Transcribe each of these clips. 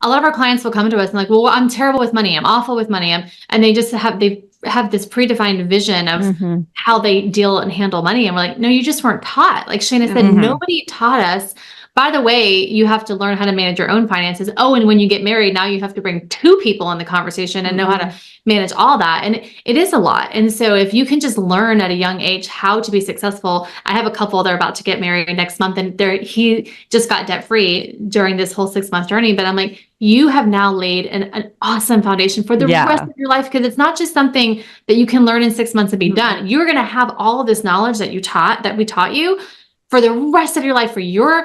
a lot of our clients will come to us and like, well, I'm terrible with money. I'm awful with money. And they have this predefined vision of how they deal and handle money. And we're like, no, you just weren't taught. Like Shana said, nobody taught us. By the way, you have to learn how to manage your own finances. Oh, and when you get married, now you have to bring two people in the conversation and know how to manage all that. And it is a lot. And so if you can just learn at a young age how to be successful, I have a couple that are about to get married next month, and he just got debt free during this whole 6-month journey. But I'm like, you have now laid an awesome foundation for the rest of your life, because it's not just something that you can learn in 6 months and be done. You're going to have all of this knowledge that we taught you for the rest of your life, for your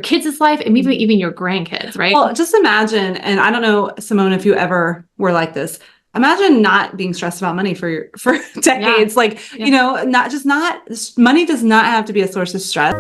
kids' life, and maybe even your grandkids, right? Well, just imagine, and I don't know, Simone, if you ever were like this. Imagine not being stressed about money for decades. Money does not have to be a source of stress.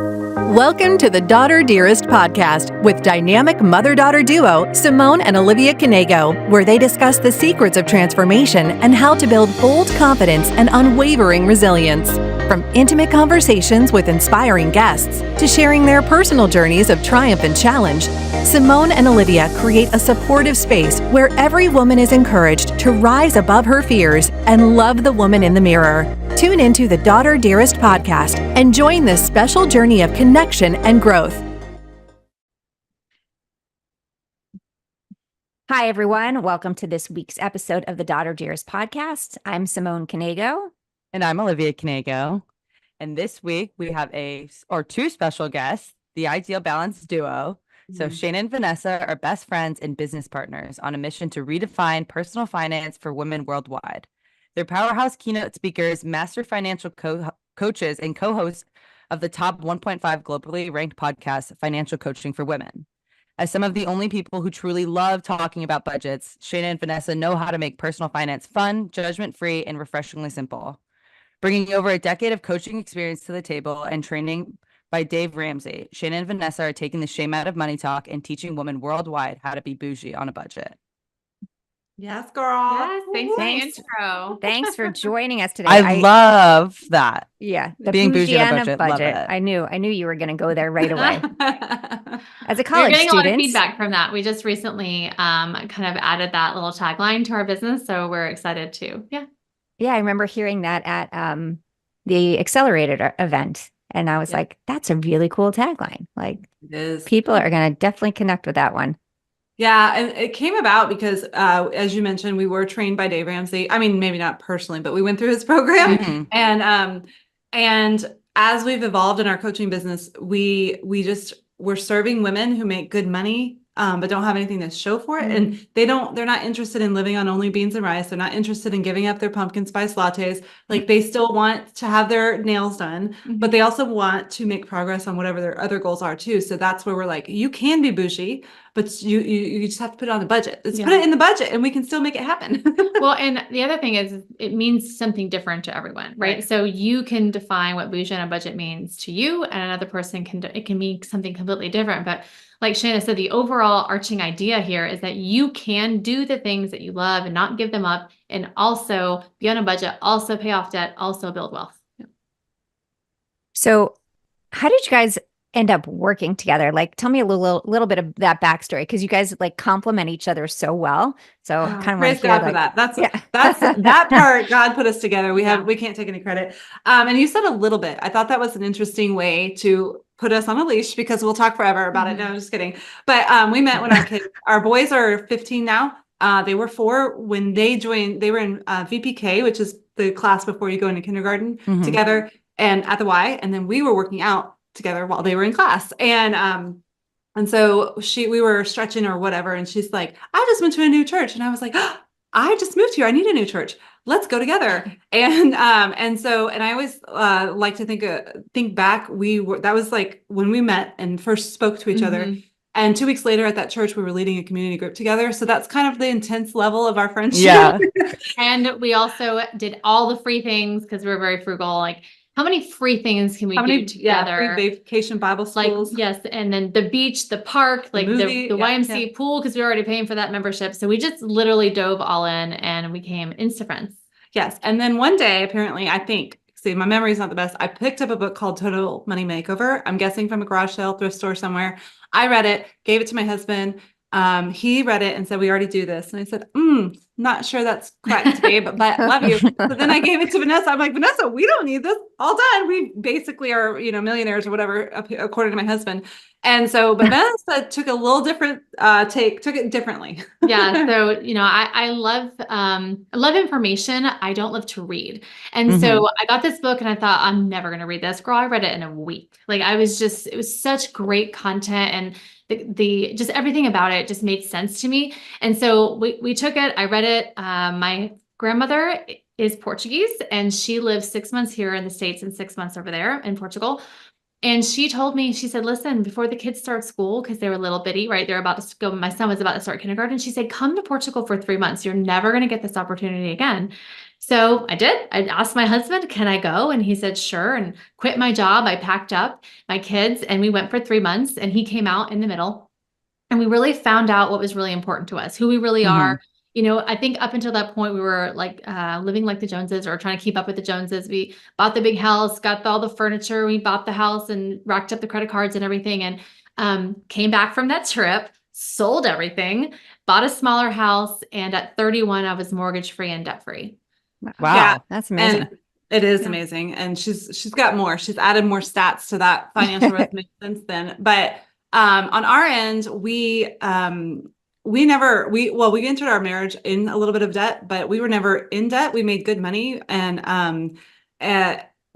Welcome to the Daughter Dearest Podcast with dynamic mother-daughter duo, Simone and Olivia Canego, where they discuss the secrets of transformation and how to build bold confidence and unwavering resilience. From intimate conversations with inspiring guests to sharing their personal journeys of triumph and challenge, Simone and Olivia create a supportive space where every woman is encouraged to rise above her fears and love the woman in the mirror. Tune into the Daughter Dearest Podcast and join this special journey of connection and growth. Hi, everyone. Welcome to this week's episode of the Daughter Dearest Podcast. I'm Simone Canego. And I'm Olivia Canego. And this week we have two special guests, the Ideal Balance duo. So Shana and Vanessa are best friends and business partners on a mission to redefine personal finance for women worldwide. They're powerhouse keynote speakers, master financial coaches, and co-hosts of the top 1.5 globally ranked podcast, Financial Coaching for Women. As some of the only people who truly love talking about budgets, Shana and Vanessa know how to make personal finance fun, judgment-free, and refreshingly simple. Bringing over a decade of coaching experience to the table and training by Dave Ramsey, Shana and Vanessa are taking the shame out of money talk and teaching women worldwide how to be bougie on a budget. Yes, girl. Yes, thanks for the intro. Thanks for joining us today. I love that. Yeah, the being bougie on a budget. Love it. I knew you were going to go there right away. As a college We're getting student, a lot of feedback from that. We just recently kind of added that little tagline to our business, so we're excited too. Yeah, I remember hearing that at the Accelerated event. And I was like, that's a really cool tagline. Like, it is. People are going to definitely connect with that one. Yeah. And it came about because, as you mentioned, we were trained by Dave Ramsey. I mean, maybe not personally, but we went through his program. And as we've evolved in our coaching business, we're serving women who make good money, but don't have anything to show for it. And they're not interested in living on only beans and rice. They're not interested in giving up their pumpkin spice lattes. Like, they still want to have their nails done, but they also want to make progress on whatever their other goals are too. So that's where we're like, you can be bougie, but you just have to put it on the budget. Let's put it in the budget and we can still make it happen. Well, and the other thing is it means something different to everyone, right? So you can define what bougie on a budget means to you, and another person it can mean something completely different. But like Shana said, the overall arching idea here is that you can do the things that you love and not give them up, and also be on a budget, also pay off debt, also build wealth. So how did you guys end up working together? Like, tell me a little bit of that backstory, because you guys like complement each other so well. So kind of praise God for that. That's that part. God put us together. We can't take any credit. And you said a little bit. I thought that was an interesting way to put us on a leash, because we'll talk forever about it. No, I'm just kidding. But we met when our boys are 15 now. They were 4 when they joined. They were in VPK, which is the class before you go into kindergarten, together, and at the Y. And then we were working out together while they were in class. And so we were stretching or whatever. And she's like, I just went to a new church. And I was like, oh, I just moved here. I need a new church. Let's go together. And I always like to think back. That was like when we met and first spoke to each other. And 2 weeks later at that church, we were leading a community group together. So that's kind of the intense level of our friendship. Yeah. And we also did all the free things because we were very frugal. Like, how many free things can we do together? Yeah, free vacation Bible schools. Like, yes. And then the beach, the park, like the YMCA pool, because we were already paying for that membership. So we just literally dove all in and we became Insta friends. Yes. And then one day, apparently, I think, my memory is not the best. I picked up a book called Total Money Makeover. I'm guessing from a garage sale, thrift store somewhere. I read it, gave it to my husband. he read it and said, we already do this. And I said, not sure that's correct, babe, but love you. So then I gave it to Vanessa. I'm like, Vanessa, we don't need this. All done. We basically are, millionaires or whatever, according to my husband. And so, but Vanessa took a little different took it differently. Yeah. So, I love information. I don't love to read. And so I got this book and I thought, I'm never going to read this. Girl, I read it in a week. Like it was such great content, and the just everything about it just made sense to me. And so we took it, I read it. My grandmother is Portuguese, and she lived 6 months here in the States and 6 months over there in Portugal. And she told me, she said, listen, before the kids start school, because they were little bitty, right? They're about to go, my son was about to start kindergarten. She said, come to Portugal for 3 months. You're never going to get this opportunity again. So I did. I asked my husband, can I go? And he said, sure. And quit my job. I packed up my kids and we went for 3 months, and he came out in the middle. And we really found out what was really important to us, who we really are. I think up until that point, we were like living like the Joneses, or trying to keep up with the Joneses. We bought the big house, got all the furniture. We bought the house and racked up the credit cards and everything. And came back from that trip, sold everything, bought a smaller house. And at 31, I was mortgage free and debt free. Wow. Yeah. That's amazing. And it is amazing. And she's got more. She's added more stats to that financial resume since then. But on our end, we entered our marriage in a little bit of debt, but we were never in debt. We made good money. And,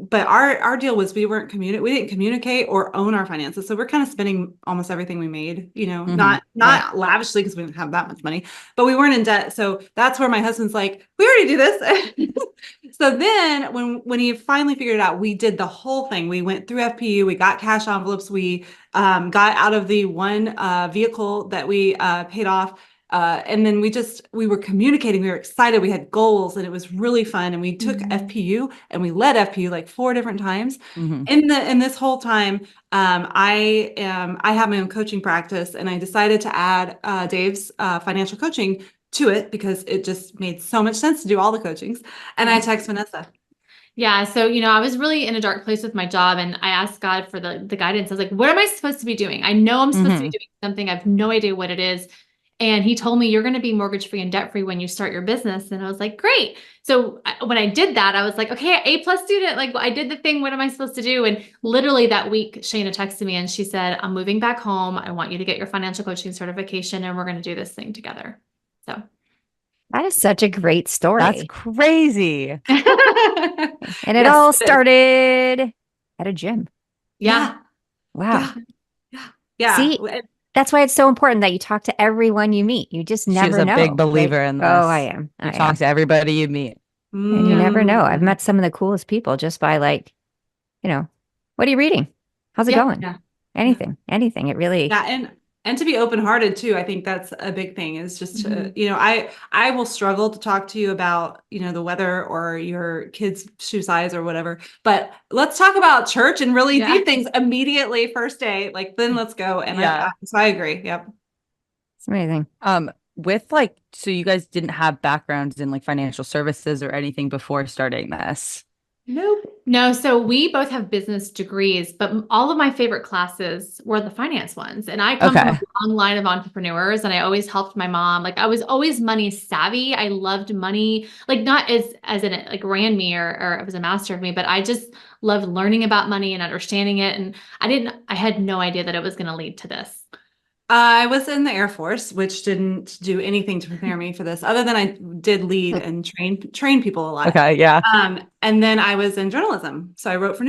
but our deal was we didn't communicate or own our finances. So we're kind of spending almost everything we made, not lavishly, because we didn't have that much money, but we weren't in debt. So that's where my husband's like, we already do this. So then when he finally figured it out, we did the whole thing. We went through FPU, we got cash envelopes. We got out of the one vehicle that we paid off. And then we were communicating, we were excited, we had goals, and it was really fun. And we took FPU and we led FPU like 4 different times. In this whole time, I have my own coaching practice, and I decided to add Dave's financial coaching to it because it just made so much sense to do all the coachings. And I text Vanessa. Yeah. So, I was really in a dark place with my job, and I asked God for the guidance. I was like, what am I supposed to be doing? I know I'm supposed to be doing something. I have no idea what it is. And he told me, you're going to be mortgage free and debt free when you start your business. And I was like, great. So when I did that, I was like, okay, A+ student, like I did the thing. What am I supposed to do? And literally that week, Shana texted me and she said, I'm moving back home. I want you to get your financial coaching certification, and we're going to do this thing together. So that is such a great story. That's crazy. And it all started at a gym. Yeah. Wow. Yeah. See, that's why it's so important that you talk to everyone you meet. You just never know. She's a big believer in this. Oh, I am. You talk to everybody you meet. And you never know. I've met some of the coolest people just by what are you reading? How's it going? Yeah. Anything. It really. Yeah. And to be open-hearted too. I think that's a big thing, is just, I will struggle to talk to you about, the weather or your kid's shoe size or whatever, but let's talk about church and really deep things immediately first day, then let's go. And so I agree. Yep. It's amazing. So you guys didn't have backgrounds in financial services or anything before starting this? Nope. No. So we both have business degrees, but all of my favorite classes were the finance ones. And I come from a long line of entrepreneurs, and I always helped my mom. I was always money savvy. I loved money, not as in it ran me or it was a master of me, but I just loved learning about money and understanding it. And I had no idea that it was going to lead to this. I was in the Air Force, which didn't do anything to prepare me for this, other than I did lead and train people a lot. Okay, yeah. And then I was in journalism, so I wrote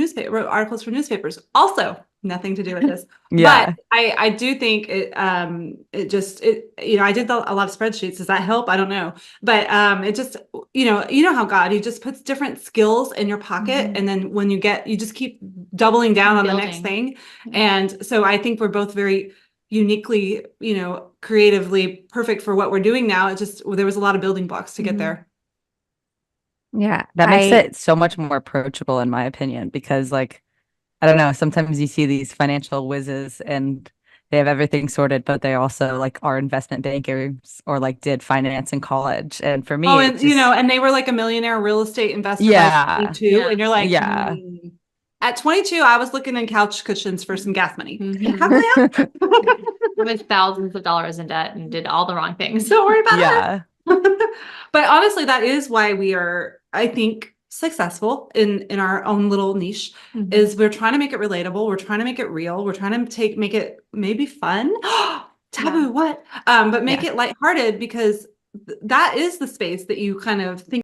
articles for newspapers. Also, nothing to do with this. But I do think I did a lot of spreadsheets. Does that help? I don't know, but it just how God, he just puts different skills in your pocket, and then when you just keep doubling down on the next thing. And so I think we're both very uniquely, creatively perfect for what we're doing now. There was a lot of building blocks to get there. Yeah. That makes it so much more approachable, in my opinion, because I don't know, sometimes you see these financial whizzes and they have everything sorted, but they also are investment bankers or did finance in college. And for me, and they were a millionaire real estate investor by 22, and you're At 22, I was looking in couch cushions for some gas money. How can I help? I was thousands of dollars in debt and did all the wrong things. Don't worry about Yeah. it. But honestly, that is why we are, I think, successful in our own little niche. Mhm. Is we're trying to make it relatable. We're trying to make it real. We're trying to make it maybe fun. Taboo, Yeah. what? But make Yeah. it lighthearted, because that is the space that you kind of think